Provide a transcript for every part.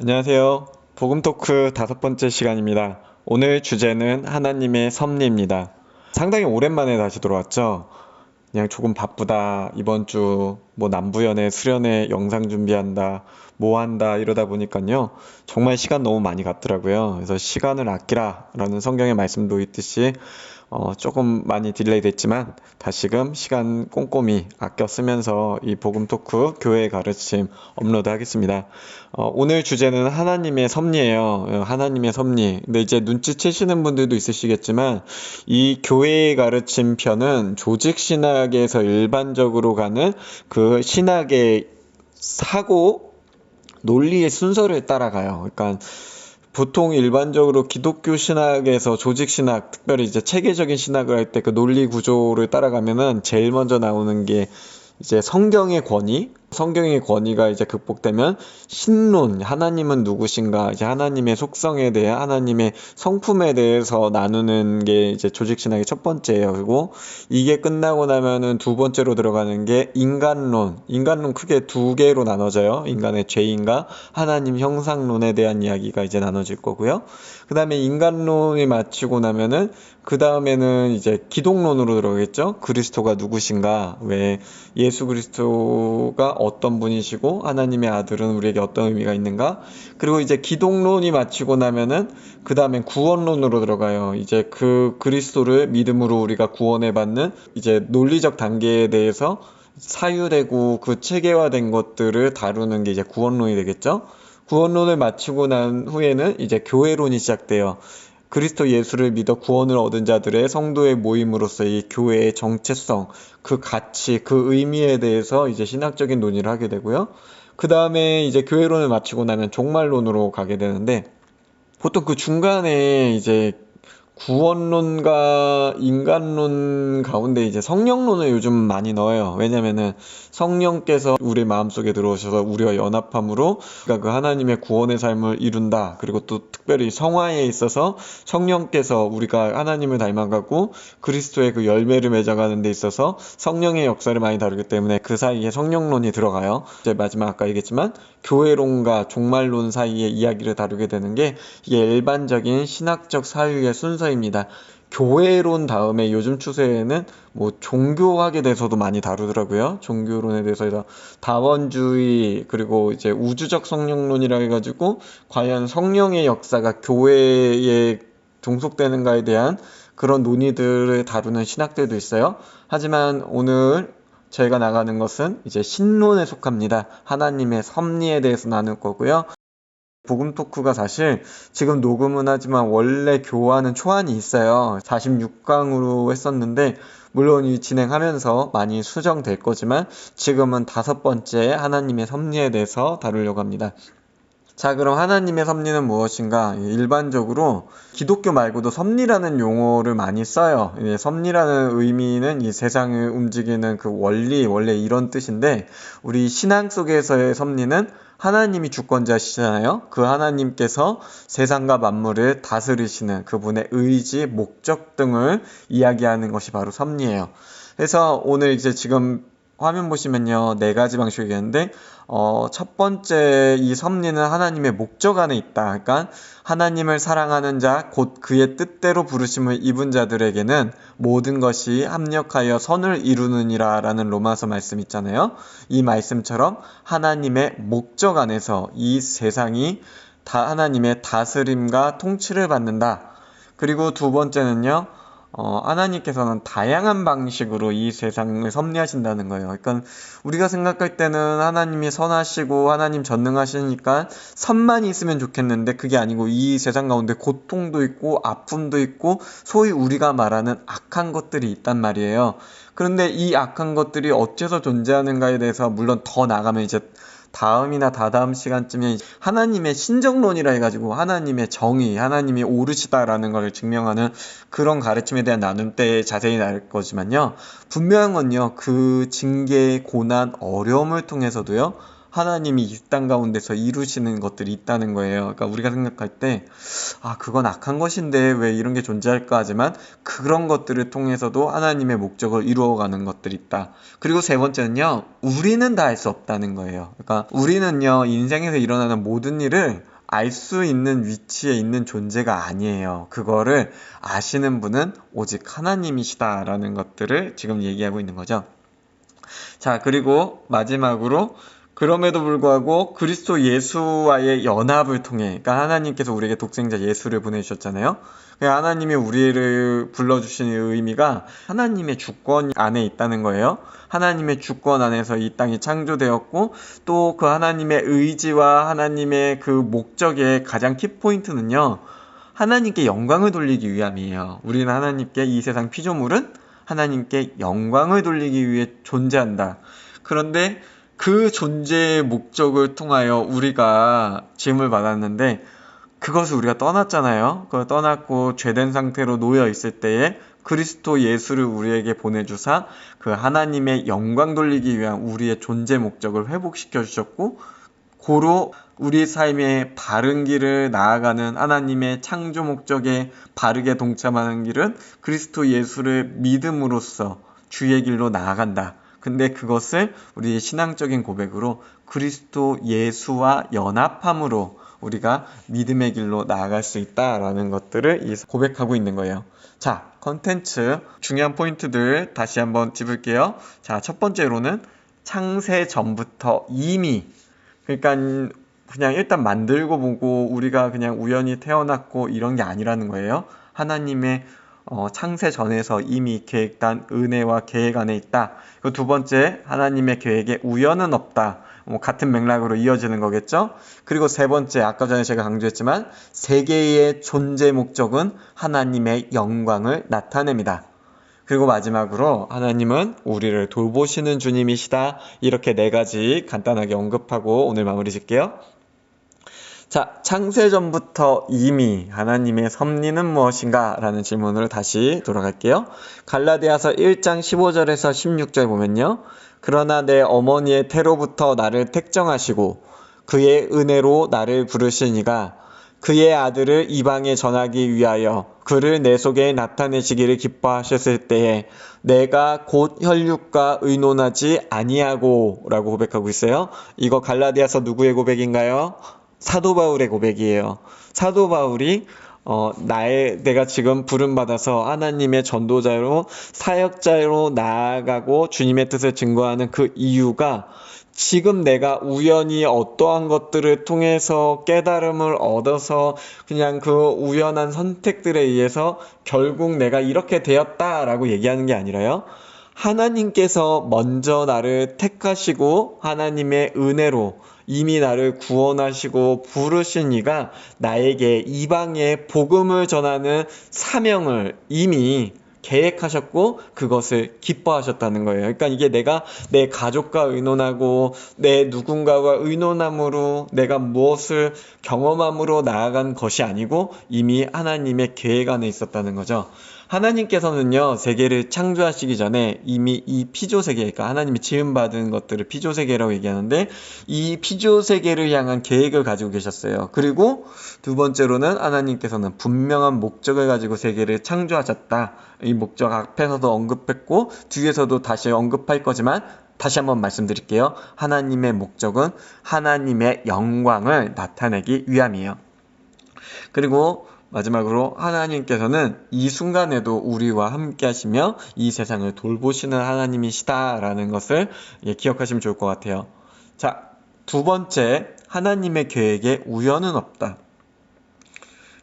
안녕하세요. 복음 토크 5번째 시간입니다. 오늘 주제는 하나님의 섭리입니다. 상당히 오랜만에 다시 돌아왔죠. 그냥 조금 바쁘다. 이번 주 뭐 남부연애 수련회 영상 준비한다. 뭐 한다 이러다 보니까요. 정말 시간 너무 많이 갔더라고요. 그래서 시간을 아끼라 라는 성경의 말씀도 있듯이 조금 많이 딜레이 됐지만 다시금 시간 꼼꼼히 아껴 쓰면서 이 복음 토크 교회 가르침 업로드 하겠습니다. 오늘 주제는 하나님의 섭리예요. 하나님의 섭리. 근데 이제 눈치채시는 분들도 있으시겠지만 이 교회 가르침 편은 조직 신학에서 일반적으로 가는 그 신학의 사고 논리의 순서를 따라가요. 그러니까 보통 일반적으로 기독교 신학에서 조직 신학, 특별히 이제 체계적인 신학을 할 때 그 논리 구조를 따라가면은 제일 먼저 나오는 게 이제 성경의 권위가 이제 극복되면 신론, 하나님은 누구신가, 이제 하나님의 속성에 대해 하나님의 성품에 대해서 나누는 게 이제 조직신학의 첫 번째예요. 그리고 이게 끝나고 나면은 두 번째로 들어가는 게 인간론. 인간론 크게 두 개로 나눠져요. 인간의 죄인과 하나님 형상론에 대한 이야기가 이제 나눠질 거고요. 그 다음에 인간론이 마치고 나면은 그 다음에는 이제 기독론으로 들어가겠죠. 그리스도가 누구신가, 왜 예수 그리스도가 어떤 분이시고 하나님의 아들은 우리에게 어떤 의미가 있는가. 그리고 이제 기독론이 마치고 나면은 그 다음엔 구원론으로 들어가요. 이제 그 그리스도를 믿음으로 우리가 구원을 받는 이제 논리적 단계에 대해서 사유되고 그 체계화된 것들을 다루는 게 이제 구원론이 되겠죠. 구원론을 마치고 난 후에는 이제 교회론이 시작돼요. 그리스도 예수를 믿어 구원을 얻은 자들의 성도의 모임으로서 이 교회의 정체성, 그 가치, 그 의미에 대해서 이제 신학적인 논의를 하게 되고요. 그 다음에 이제 교회론을 마치고 나면 종말론으로 가게 되는데, 보통 그 중간에 이제 구원론과 인간론 가운데 이제 성령론을 요즘 많이 넣어요. 왜냐면은 성령께서 우리 마음속에 들어오셔서 우리와 연합함으로 그러니까 그 하나님의 구원의 삶을 이룬다. 그리고 또 특별히 성화에 있어서 성령께서 우리가 하나님을 닮아가고 그리스도의 그 열매를 맺어가는 데 있어서 성령의 역사를 많이 다루기 때문에 그 사이에 성령론이 들어가요. 이제 마지막 아까 얘기했지만 교회론과 종말론 사이의 이야기를 다루게 되는 게 이게 일반적인 신학적 사유의 순서입니다. 교회론 다음에 요즘 추세에는 뭐 종교학에 대해서도 많이 다루더라고요. 종교론에 대해서 다원주의 그리고 이제 우주적 성령론이라 해가지고 과연 성령의 역사가 교회에 종속되는가에 대한 그런 논의들을 다루는 신학들도 있어요. 하지만 오늘 저희가 나가는 것은 이제 신론에 속합니다. 하나님의 섭리에 대해서 나눌 거고요. 복음 토크가 사실 지금 녹음은 하지만 원래 교화는 초안이 있어요. 46강으로 했었는데 물론 이 진행하면서 많이 수정될 거지만 지금은 5번째 하나님의 섭리에 대해서 다루려고 합니다. 자, 그럼 하나님의 섭리는 무엇인가? 일반적으로 기독교 말고도 섭리라는 용어를 많이 써요. 섭리라는 의미는 이 세상을 움직이는 그 원래 이런 뜻인데 우리 신앙 속에서의 섭리는 하나님이 주권자시잖아요. 그 하나님께서 세상과 만물을 다스리시는 그분의 의지, 목적 등을 이야기하는 것이 바로 섭리예요. 그래서 오늘 이제 지금 화면 보시면요, 4가지 방식이 있는데, 첫 번째 이 섭리는 하나님의 목적 안에 있다. 그러니까 하나님을 사랑하는 자, 곧 그의 뜻대로 부르심을 입은 자들에게는 모든 것이 합력하여 선을 이루느니라 라는 로마서 말씀 있잖아요. 이 말씀처럼 하나님의 목적 안에서 이 세상이 다 하나님의 다스림과 통치를 받는다. 그리고 두 번째는요, 하나님께서는 다양한 방식으로 이 세상을 섭리하신다는 거예요. 그러니까 우리가 생각할 때는 하나님이 선하시고 하나님 전능하시니까 선만 있으면 좋겠는데 그게 아니고 이 세상 가운데 고통도 있고 아픔도 있고 소위 우리가 말하는 악한 것들이 있단 말이에요. 그런데 이 악한 것들이 어째서 존재하는가에 대해서 물론 더 나가면 이제 다음이나 다다음 시간쯤에 하나님의 신정론이라 해가지고 하나님의 정의, 하나님이 옳으시다라는 걸 증명하는 그런 가르침에 대한 나눔 때 자세히 나눌 거지만요. 분명한 건요. 그 징계, 고난, 어려움을 통해서도요. 하나님이 이 땅 가운데서 이루시는 것들이 있다는 거예요. 그러니까 우리가 생각할 때 그건 악한 것인데 왜 이런 게 존재할까 하지만 그런 것들을 통해서도 하나님의 목적을 이루어가는 것들이 있다. 그리고 세 번째는요. 우리는 다 할 수 없다는 거예요. 그러니까 우리는요. 인생에서 일어나는 모든 일을 알 수 있는 위치에 있는 존재가 아니에요. 그거를 아시는 분은 오직 하나님이시다라는 것들을 지금 얘기하고 있는 거죠. 자, 그리고 마지막으로 그럼에도 불구하고 그리스도 예수와의 연합을 통해, 그러니까 하나님께서 우리에게 독생자 예수를 보내주셨잖아요. 하나님이 우리를 불러주신 의미가 하나님의 주권 안에 있다는 거예요. 하나님의 주권 안에서 이 땅이 창조되었고, 또 그 하나님의 의지와 하나님의 그 목적의 가장 키포인트는요, 하나님께 영광을 돌리기 위함이에요. 우리는 하나님께, 이 세상 피조물은 하나님께 영광을 돌리기 위해 존재한다. 그런데 그 존재의 목적을 통하여 우리가 지음을 받았는데, 그것을 우리가 떠났잖아요. 그걸 떠났고 죄된 상태로 놓여 있을 때에 그리스도 예수를 우리에게 보내주사 그 하나님의 영광 돌리기 위한 우리의 존재 목적을 회복시켜 주셨고, 고로 우리 삶의 바른 길을 나아가는 하나님의 창조 목적에 바르게 동참하는 길은 그리스도 예수를 믿음으로써 주의 길로 나아간다. 근데 그것을 우리의 신앙적인 고백으로 그리스도 예수와 연합함으로 우리가 믿음의 길로 나아갈 수 있다라는 것들을 고백하고 있는 거예요. 자, 컨텐츠 중요한 포인트들 다시 한번 짚을게요. 자, 첫 번째로는 창세 전부터 이미, 그러니까 그냥 일단 만들고 보고 우리가 그냥 우연히 태어났고 이런 게 아니라는 거예요. 하나님의 창세 전에서 이미 계획단 은혜와 계획 안에 있다. 그리고 두 번째, 하나님의 계획에 우연은 없다. 같은 맥락으로 이어지는 거겠죠. 그리고 세 번째, 아까 전에 제가 강조했지만 세계의 존재 목적은 하나님의 영광을 나타냅니다. 그리고 마지막으로 하나님은 우리를 돌보시는 주님이시다. 이렇게 네 가지 간단하게 언급하고 오늘 마무리 짓게요. 자, 창세전부터 이미 하나님의 섭리는 무엇인가? 라는 질문으로 다시 돌아갈게요. 갈라디아서 1장 15절에서 16절 보면요. 그러나 내 어머니의 태로부터 나를 택정하시고 그의 은혜로 나를 부르시니가 그의 아들을 이방에 전하기 위하여 그를 내 속에 나타내시기를 기뻐하셨을 때에 내가 곧 혈육과 의논하지 아니하고 라고 고백하고 있어요. 이거 갈라디아서 누구의 고백인가요? 사도 바울의 고백이에요. 사도 바울이 내가 지금 부름받아서 하나님의 전도자로 사역자로 나아가고 주님의 뜻을 증거하는 그 이유가 지금 내가 우연히 어떠한 것들을 통해서 깨달음을 얻어서 그냥 그 우연한 선택들에 의해서 결국 내가 이렇게 되었다라고 얘기하는 게 아니라요. 하나님께서 먼저 나를 택하시고 하나님의 은혜로 이미 나를 구원하시고 부르신 이가 나에게 이방의 복음을 전하는 사명을 이미 계획하셨고 그것을 기뻐하셨다는 거예요. 그러니까 이게 내가 내 가족과 의논하고 내 누군가와 의논함으로 내가 무엇을 경험함으로 나아간 것이 아니고 이미 하나님의 계획 안에 있었다는 거죠. 하나님께서는요, 세계를 창조하시기 전에 이미 이 피조세계, 그러니까 하나님이 지음받은 것들을 피조세계라고 얘기하는데 이 피조세계를 향한 계획을 가지고 계셨어요. 그리고 두 번째로는 하나님께서는 분명한 목적을 가지고 세계를 창조하셨다. 이 목적 앞에서도 언급했고 뒤에서도 다시 언급할 거지만 다시 한번 말씀드릴게요. 하나님의 목적은 하나님의 영광을 나타내기 위함이에요. 그리고 마지막으로 하나님께서는 이 순간에도 우리와 함께 하시며 이 세상을 돌보시는 하나님이시다라는 것을 기억하시면 좋을 것 같아요. 자, 두 번째, 하나님의 계획에 우연은 없다.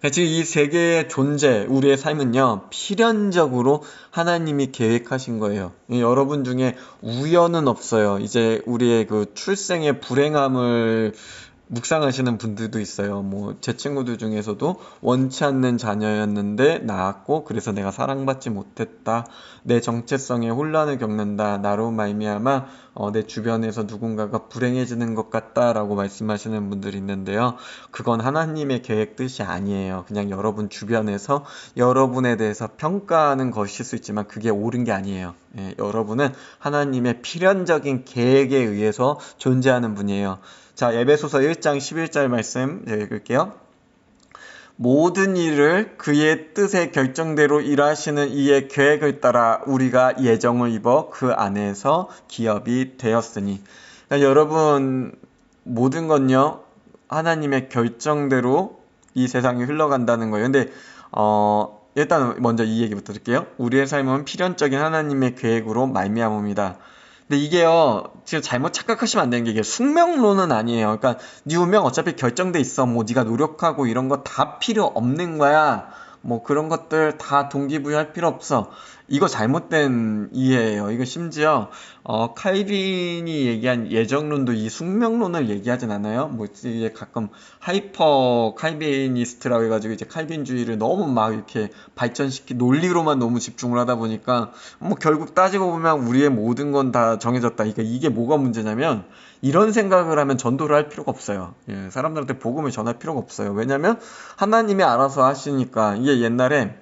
지금 이 세계의 존재, 우리의 삶은요, 필연적으로 하나님이 계획하신 거예요. 여러분 중에 우연은 없어요. 이제 우리의 그 출생의 불행함을 묵상하시는 분들도 있어요. 제 친구들 중에서도 원치 않는 자녀였는데 낳았고 그래서 내가 사랑받지 못했다. 내 정체성에 혼란을 겪는다. 나로 말미암아 내 주변에서 누군가가 불행해지는 것 같다라고 말씀하시는 분들이 있는데요. 그건 하나님의 계획 뜻이 아니에요. 그냥 여러분 주변에서 여러분에 대해서 평가하는 것일 수 있지만 그게 옳은 게 아니에요. 여러분은 하나님의 필연적인 계획에 의해서 존재하는 분이에요. 자, 에베소서 1장 11절 말씀 읽을게요. 모든 일을 그의 뜻의 결정대로 일하시는 이의 계획을 따라 우리가 예정을 입어 그 안에서 기업이 되었으니. 그러니까 여러분, 모든 건요, 하나님의 결정대로 이 세상이 흘러간다는 거예요. 근데 일단 먼저 이 얘기부터 드릴게요. 우리의 삶은 필연적인 하나님의 계획으로 말미암음이다. 근데 이게요, 지금 잘못 착각하시면 안 되는 게 이게 숙명론은 아니에요. 그러니까 네 운명 어차피 결정돼 있어. 뭐 네가 노력하고 이런 거 다 필요 없는 거야. 뭐 그런 것들 다 동기부여할 필요 없어. 이거 잘못된 이해예요. 이거 심지어 칼빈이 얘기한 예정론도 이 숙명론을 얘기하진 않아요. 뭐 이제 가끔 하이퍼 칼빈니스트라고 해가지고 이제 칼빈주의를 너무 막 이렇게 발전시키 논리로만 너무 집중을 하다 보니까 뭐 결국 따지고 보면 우리의 모든 건 다 정해졌다. 그러니까 이게 뭐가 문제냐면 이런 생각을 하면 전도를 할 필요가 없어요. 예, 사람들한테 복음을 전할 필요가 없어요. 왜냐면 하나님이 알아서 하시니까. 이게 옛날에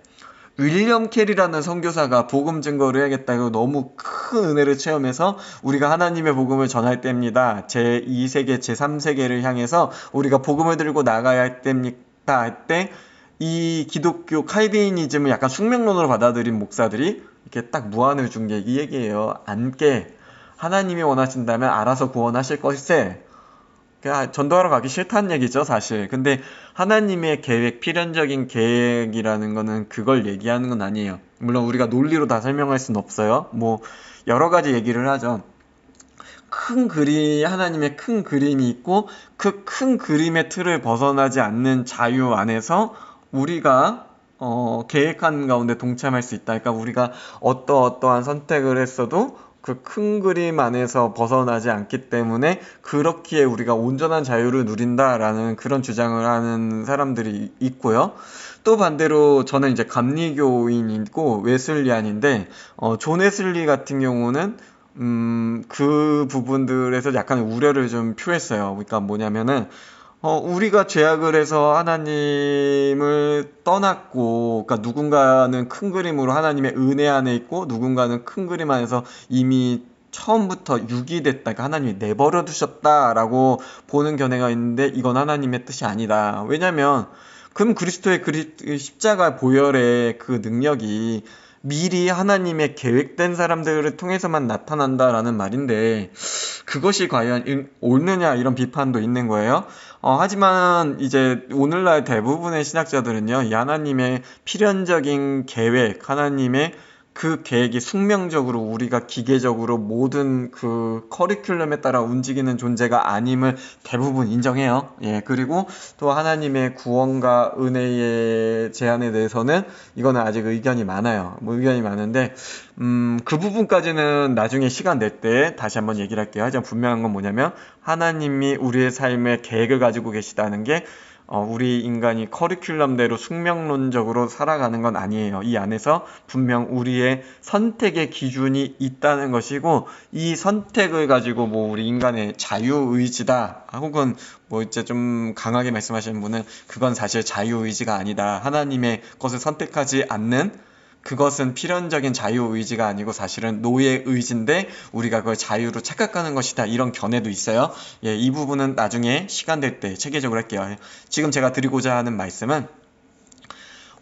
윌리엄 캐리라는 선교사가 복음 증거를 해야겠다고 너무 큰 은혜를 체험해서 우리가 하나님의 복음을 전할 때입니다. 제2세계, 제3세계를 향해서 우리가 복음을 들고 나가야 할 때입니다. 할 때 이 기독교 칼빈이즘을 약간 숙명론으로 받아들인 목사들이 이렇게 딱 무안을 준 게 이 얘기예요. 안깨. 하나님이 원하신다면 알아서 구원하실 것이세. 그냥 전도하러 가기 싫다는 얘기죠, 사실. 근데 하나님의 계획, 필연적인 계획이라는 거는 그걸 얘기하는 건 아니에요. 물론 우리가 논리로 다 설명할 수는 없어요. 뭐 여러 가지 얘기를 하죠. 하나님의 큰 그림이 있고 그 큰 그림의 틀을 벗어나지 않는 자유 안에서 우리가 계획한 가운데 동참할 수 있다. 그러니까 우리가 어떠한 선택을 했어도 그 큰 그림 안에서 벗어나지 않기 때문에 그렇기에 우리가 온전한 자유를 누린다라는 그런 주장을 하는 사람들이 있고요. 또 반대로 저는 이제 감리교인이고 웨슬리안인데 존 웨슬리 같은 경우는 그 부분들에서 약간 우려를 좀 표했어요. 그러니까 뭐냐면은 우리가 죄악을 해서 하나님을 떠났고, 그러니까 누군가는 큰 그림으로 하나님의 은혜 안에 있고, 누군가는 큰 그림 안에서 이미 처음부터 유기됐다. 그러니까 하나님이 내버려 두셨다라고 보는 견해가 있는데, 이건 하나님의 뜻이 아니다. 왜냐면, 그럼 그리스도의 십자가 보혈의 그 능력이 미리 하나님의 계획된 사람들을 통해서만 나타난다라는 말인데, 그것이 과연 옳느냐 이런 비판도 있는 거예요. 하지만 이제 오늘날 대부분의 신학자들은요, 이 하나님의 필연적인 계획, 하나님의 그 계획이 숙명적으로 우리가 기계적으로 모든 그 커리큘럼에 따라 움직이는 존재가 아님을 대부분 인정해요. 예, 그리고 또 하나님의 구원과 은혜의 제한에 대해서는 이거는 아직 의견이 많아요. 뭐 의견이 많은데 그 부분까지는 나중에 시간 낼 때 다시 한번 얘기를 할게요. 하지만 분명한 건 뭐냐면 하나님이 우리의 삶에 계획을 가지고 계시다는 게 우리 인간이 커리큘럼대로 숙명론적으로 살아가는 건 아니에요. 이 안에서 분명 우리의 선택의 기준이 있다는 것이고 이 선택을 가지고 뭐 우리 인간의 자유의지다 혹은 뭐 이제 좀 강하게 말씀하시는 분은 그건 사실 자유의지가 아니다. 하나님의 것을 선택하지 않는 그것은 필연적인 자유의지가 아니고 사실은 노예의지인데 우리가 그걸 자유로 착각하는 것이다. 이런 견해도 있어요. 예, 이 부분은 나중에 시간 될 때 체계적으로 할게요. 지금 제가 드리고자 하는 말씀은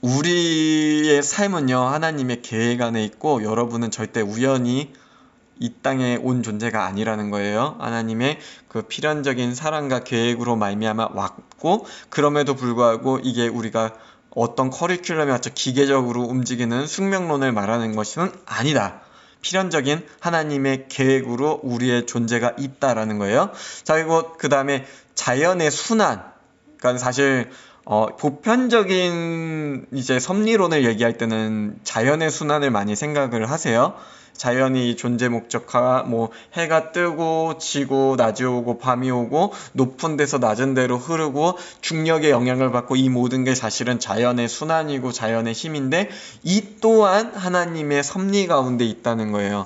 우리의 삶은요, 하나님의 계획 안에 있고 여러분은 절대 우연히 이 땅에 온 존재가 아니라는 거예요. 하나님의 그 필연적인 사랑과 계획으로 말미암아 왔고 그럼에도 불구하고 이게 우리가 어떤 커리큘럼에 맞춰 기계적으로 움직이는 숙명론을 말하는 것은 아니다. 필연적인 하나님의 계획으로 우리의 존재가 있다라는 거예요. 자, 그리고 그 다음에 자연의 순환. 그러니까 사실 보편적인 이제 섭리론을 얘기할 때는 자연의 순환을 많이 생각을 하세요. 자연이 존재 목적화, 뭐 해가 뜨고 지고 낮이 오고 밤이 오고 높은 데서 낮은 데로 흐르고 중력의 영향을 받고 이 모든 게 사실은 자연의 순환이고 자연의 힘인데 이 또한 하나님의 섭리 가운데 있다는 거예요.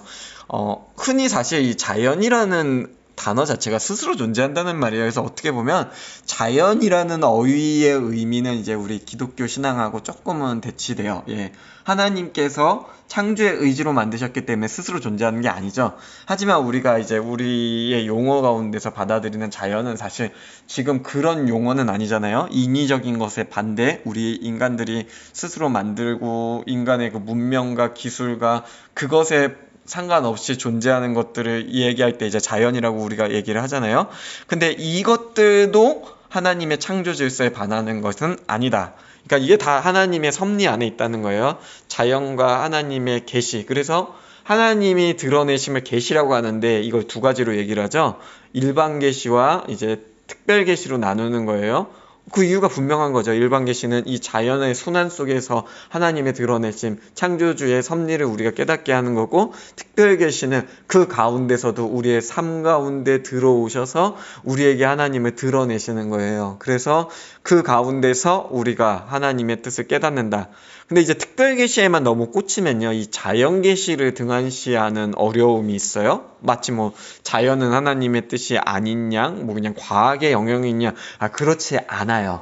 흔히 사실 이 자연이라는 단어 자체가 스스로 존재한다는 말이에요. 그래서 어떻게 보면 자연이라는 어휘의 의미는 이제 우리 기독교 신앙하고 조금은 대치돼요. 예. 하나님께서 창조의 의지로 만드셨기 때문에 스스로 존재하는 게 아니죠. 하지만 우리가 이제 우리의 용어 가운데서 받아들이는 자연은 사실 지금 그런 용어는 아니잖아요. 인위적인 것에 반대, 우리 인간들이 스스로 만들고 인간의 그 문명과 기술과 그것에 상관없이 존재하는 것들을 얘기할 때 이제 자연이라고 우리가 얘기를 하잖아요. 근데 이것들도 하나님의 창조 질서에 반하는 것은 아니다. 그러니까 이게 다 하나님의 섭리 안에 있다는 거예요. 자연과 하나님의 계시. 그래서 하나님이 드러내심을 계시라고 하는데 이걸 두 가지로 얘기를 하죠. 일반 계시와 이제 특별 계시로 나누는 거예요. 그 이유가 분명한 거죠. 일반 계시는 이 자연의 순환 속에서 하나님의 드러내심, 창조주의 섭리를 우리가 깨닫게 하는 거고, 특별 계시는 그 가운데서도 우리의 삶 가운데 들어오셔서 우리에게 하나님을 드러내시는 거예요. 그래서 그 가운데서 우리가 하나님의 뜻을 깨닫는다. 근데 이제 특별 계시에만 너무 꽂히면요, 이 자연 계시를 등한시하는 어려움이 있어요. 마치 뭐 자연은 하나님의 뜻이 아닌 양, 뭐 그냥 과학의 영역이냐? 그렇지 않아요.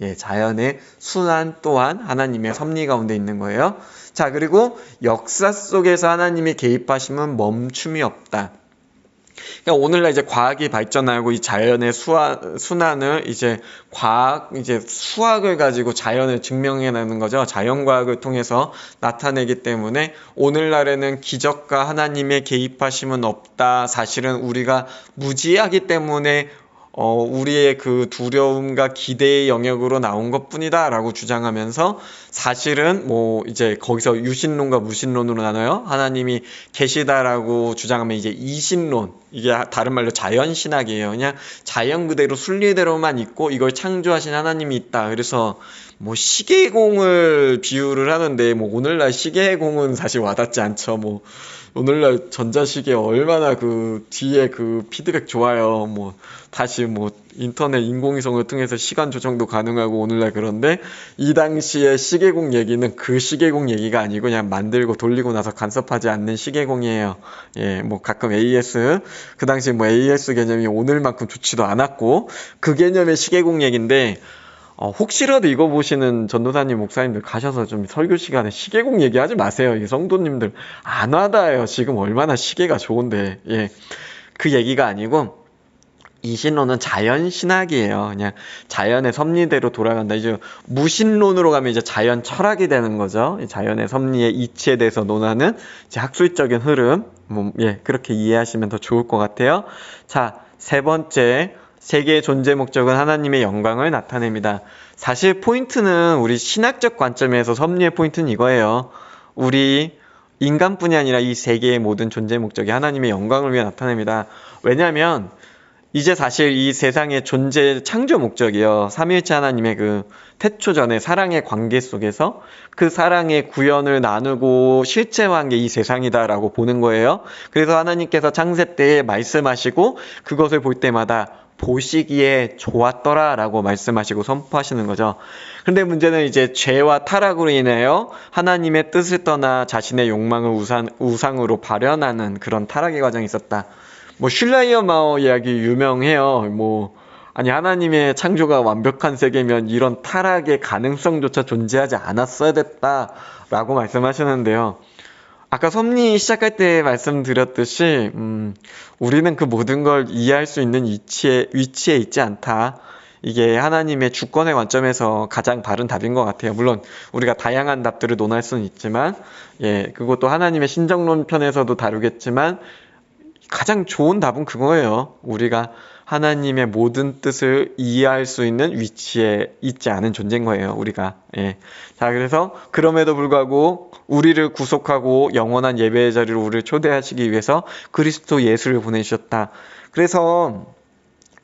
예, 자연의 순환 또한 하나님의 섭리 가운데 있는 거예요. 자, 그리고 역사 속에서 하나님이 개입하심은 멈춤이 없다. 그러니까 오늘날 이제 과학이 발전하고 이 자연의 순환을 이제 이제 수학을 가지고 자연을 증명해내는 거죠. 자연과학을 통해서 나타내기 때문에 오늘날에는 기적과 하나님의 개입하심은 없다. 사실은 우리가 무지하기 때문에 우리의 그 두려움과 기대의 영역으로 나온 것 뿐이다 라고 주장하면서, 사실은 뭐 이제 거기서 유신론과 무신론으로 나눠요. 하나님이 계시다라고 주장하면 이제 이신론, 이게 다른 말로 자연신학이에요. 그냥 자연 그대로 순리대로만 있고 이걸 창조하신 하나님이 있다. 그래서 뭐 시계공을 비유를 하는데, 뭐 오늘날 시계공은 사실 와닿지 않죠. 뭐 오늘날 전자시계 얼마나 그 뒤에 그 피드백 좋아요. 뭐 다시 뭐 인터넷 인공위성을 통해서 시간 조정도 가능하고 오늘날. 그런데 이 당시에 시계공 얘기는 그 시계공 얘기가 아니고 그냥 만들고 돌리고 나서 간섭하지 않는 시계공이에요. 예, 뭐 가끔 AS, 그 당시 뭐 AS 개념이 오늘만큼 좋지도 않았고 그 개념의 시계공 얘기인데, 혹시라도 이거 보시는 전도사님, 목사님들 가셔서 좀 설교 시간에 시계공 얘기하지 마세요. 이 성도님들 안 와닿아요. 지금 얼마나 시계가 좋은데. 예, 그 얘기가 아니고 이신론은 자연신학이에요. 그냥 자연의 섭리대로 돌아간다. 이제 무신론으로 가면 이제 자연 철학이 되는 거죠. 자연의 섭리의 이치에 대해서 논하는 이제 학술적인 흐름. 예, 그렇게 이해하시면 더 좋을 것 같아요. 자, 세 번째. 세계의 존재 목적은 하나님의 영광을 나타냅니다. 사실 포인트는 우리 신학적 관점에서 섭리의 포인트는 이거예요. 우리 인간뿐이 아니라 이 세계의 모든 존재 목적이 하나님의 영광을 위해 나타냅니다. 왜냐하면 이제 사실 이 세상의 존재 창조 목적이요, 삼위일체 하나님의 그 태초전의 사랑의 관계 속에서 그 사랑의 구현을 나누고 실체화한 게 이 세상이다라고 보는 거예요. 그래서 하나님께서 창세 때에 말씀하시고 그것을 볼 때마다 보시기에 좋았더라 라고 말씀하시고 선포하시는 거죠. 그런데 문제는 이제 죄와 타락으로 인하여 하나님의 뜻을 떠나 자신의 욕망을 우상으로 발현하는 그런 타락의 과정이 있었다. 뭐 슐라이어마어 이야기 유명해요. 뭐 아니 하나님의 창조가 완벽한 세계면 이런 타락의 가능성조차 존재하지 않았어야 됐다라고 말씀하시는데요. 아까 섭리 시작할 때 말씀드렸듯이 우리는 그 모든 걸 이해할 수 있는 위치에 있지 않다. 이게 하나님의 주권의 관점에서 가장 바른 답인 것 같아요. 물론 우리가 다양한 답들을 논할 수는 있지만, 예, 그것도 하나님의 신정론 편에서도 다루겠지만 가장 좋은 답은 그거예요. 우리가 하나님의 모든 뜻을 이해할 수 있는 위치에 있지 않은 존재인 거예요, 우리가. 예. 자, 그래서 그럼에도 불구하고 우리를 구속하고 영원한 예배의 자리로 우리를 초대하시기 위해서 그리스도 예수를 보내주셨다. 그래서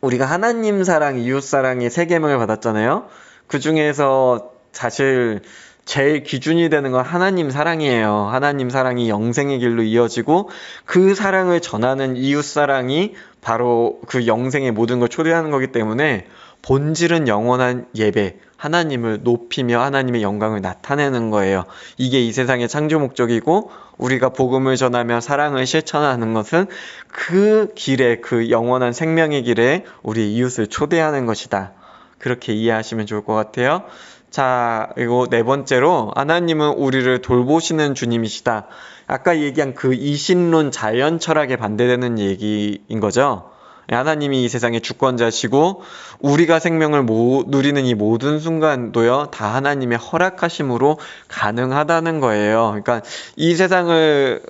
우리가 하나님 사랑, 이웃 사랑의 세 계명을 받았잖아요. 그 중에서 사실 제일 기준이 되는 건 하나님 사랑이에요. 하나님 사랑이 영생의 길로 이어지고 그 사랑을 전하는 이웃 사랑이 바로 그 영생의 모든 걸 초래하는 거기 때문에 본질은 영원한 예배, 하나님을 높이며 하나님의 영광을 나타내는 거예요. 이게 이 세상의 창조 목적이고, 우리가 복음을 전하며 사랑을 실천하는 것은 그 길에, 그 영원한 생명의 길에 우리 이웃을 초대하는 것이다. 그렇게 이해하시면 좋을 것 같아요. 자, 그리고 네 번째로 하나님은 우리를 돌보시는 주님이시다. 아까 얘기한 그 이신론 자연 철학에 반대되는 얘기인 거죠. 하나님이 이 세상의 주권자시고 우리가 생명을 누리는 이 모든 순간도요, 다 하나님의 허락하심으로 가능하다는 거예요. 그러니까 이 세상을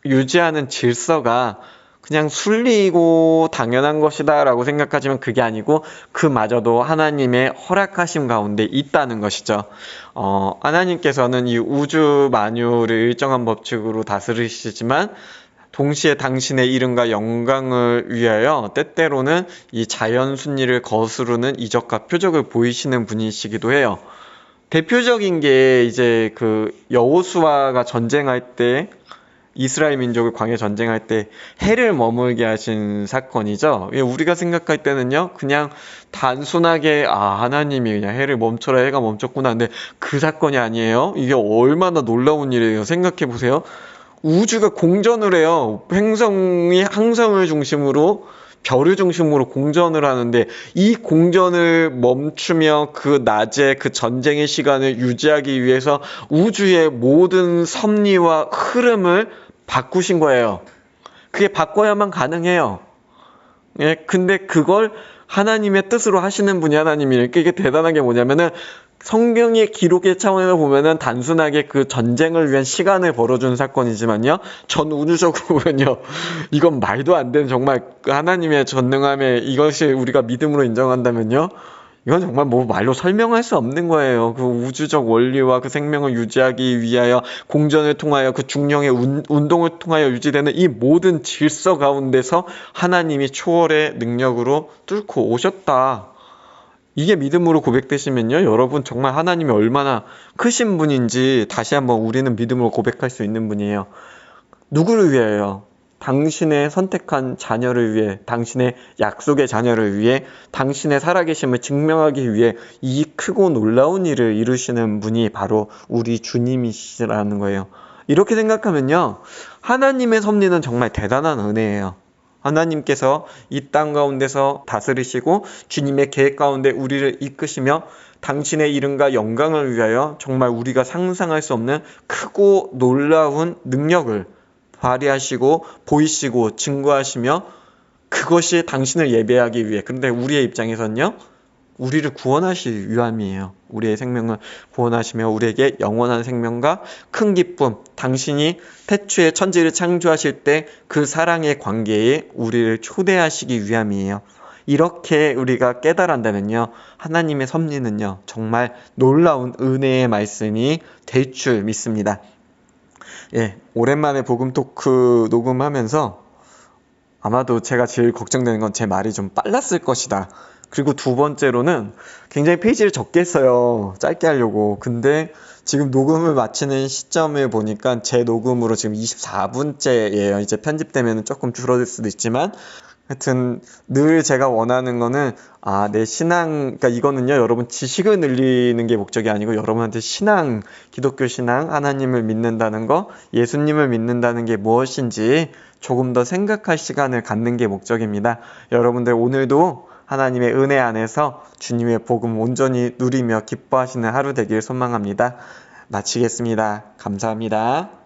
유지하는 질서가 그냥 순리이고 당연한 것이다 라고 생각하지만 그게 아니고 그마저도 하나님의 허락하심 가운데 있다는 것이죠. 하나님께서는 이 우주 만유를 일정한 법칙으로 다스리시지만 동시에 당신의 이름과 영광을 위하여 때때로는 이 자연 순리를 거스르는 이적과 표적을 보이시는 분이시기도 해요. 대표적인 게 이제 그 여호수아가 전쟁할 때 이스라엘 민족을 광야 전쟁할 때 해를 머물게 하신 사건이죠. 우리가 생각할 때는요, 그냥 단순하게 하나님이 그냥 해를 멈춰라, 해가 멈췄구나. 근데 그 사건이 아니에요. 이게 얼마나 놀라운 일이에요. 생각해 보세요. 우주가 공전을 해요. 행성이 항성을 중심으로 별을 중심으로 공전을 하는데 이 공전을 멈추며 그 낮에 그 전쟁의 시간을 유지하기 위해서 우주의 모든 섭리와 흐름을 바꾸신 거예요. 그게 바꿔야만 가능해요. 예, 근데 그걸 하나님의 뜻으로 하시는 분이 하나님이에요. 이게 대단한 게 뭐냐면은 성경의 기록의 차원에서 보면은 단순하게 그 전쟁을 위한 시간을 벌어준 사건이지만요, 전 우주적으로 보면요, 이건 말도 안 되는 정말 하나님의 전능함에 이것이 우리가 믿음으로 인정한다면요, 이건 정말 뭐 말로 설명할 수 없는 거예요. 그 우주적 원리와 그 생명을 유지하기 위하여 공전을 통하여 그 중력의 운동을 통하여 유지되는 이 모든 질서 가운데서 하나님이 초월의 능력으로 뚫고 오셨다. 이게 믿음으로 고백되시면요, 여러분 정말 하나님이 얼마나 크신 분인지 다시 한번 우리는 믿음으로 고백할 수 있는 분이에요. 누구를 위하여? 당신의 선택한 자녀를 위해, 당신의 약속의 자녀를 위해, 당신의 살아계심을 증명하기 위해 이 크고 놀라운 일을 이루시는 분이 바로 우리 주님이시라는 거예요. 이렇게 생각하면요, 하나님의 섭리는 정말 대단한 은혜예요. 하나님께서 이 땅 가운데서 다스리시고 주님의 계획 가운데 우리를 이끄시며 당신의 이름과 영광을 위하여 정말 우리가 상상할 수 없는 크고 놀라운 능력을 발휘하시고 보이시고 증거하시며 그것이 당신을 예배하기 위해, 근데 우리의 입장에서는요, 우리를 구원하실 위함이에요. 우리의 생명을 구원하시며 우리에게 영원한 생명과 큰 기쁨, 당신이 태초에 천지를 창조하실 때 그 사랑의 관계에 우리를 초대하시기 위함이에요. 이렇게 우리가 깨달은다면요, 하나님의 섭리는요, 정말 놀라운 은혜의 말씀이 될 줄 믿습니다. 예, 오랜만에 복음 토크 녹음하면서 아마도 제가 제일 걱정되는 건 제 말이 좀 빨랐을 것이다. 그리고 두 번째로는 굉장히 페이지를 적게 써요. 짧게 하려고. 근데 지금 녹음을 마치는 시점을 보니까 제 녹음으로 지금 24분째예요. 이제 편집되면 조금 줄어들 수도 있지만 하여튼 늘 제가 원하는 거는 내 신앙, 그러니까 이거는요, 여러분 지식을 늘리는 게 목적이 아니고 여러분한테 신앙, 기독교 신앙, 하나님을 믿는다는 거, 예수님을 믿는다는 게 무엇인지 조금 더 생각할 시간을 갖는 게 목적입니다. 여러분들 오늘도 하나님의 은혜 안에서 주님의 복음 온전히 누리며 기뻐하시는 하루 되길 소망합니다. 마치겠습니다. 감사합니다.